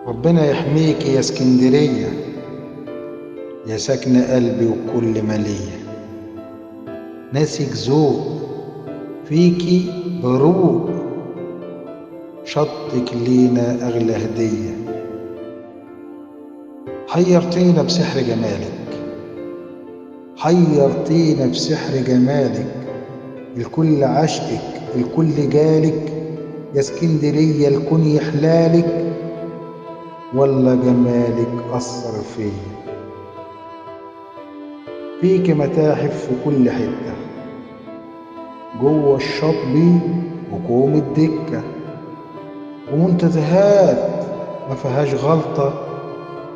ربنا يحميك يا اسكندرية، يا سكن قلبي وكل ما ليا. ناسك ذوق فيكي بروق، شطك لينا أغلى هدية. حيرتينا بسحر جمالك، حيرتينا بسحر جمالك. الكل عشقك الكل جالك، يا اسكندرية الكون يحلالك، ولا جمالك أثر فيا. فيك متاحف في كل حتة، جوه الشاطبي وكوم الدكة، ومنتزهات ما فيهاش غلطة،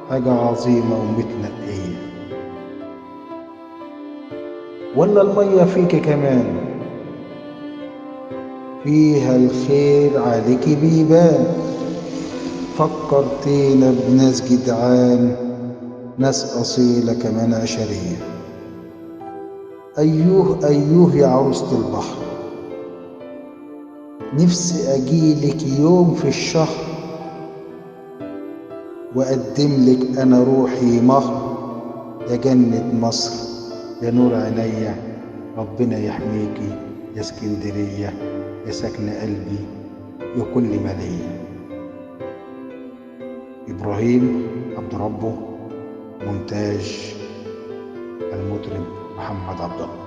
حاجة عظيمة ومتنقية. ولا المية فيك كمان، فيها الخير عليكي بيبان. فكرتينا بناس جدعان، ناس أصيلة كمان عشرية. أيوه أيوه يا عروسة البحر، نفسي أجيلك يوم في الشهر، وأقدملك أنا روحي مهر. يا جنة مصر يا نور عينيا، ربنا يحميكي يا اسكندرية، يا سكن قلبي يا كل ما ليا. إبراهيم عبد ربه، مونتاج المطرب محمد عبد الله.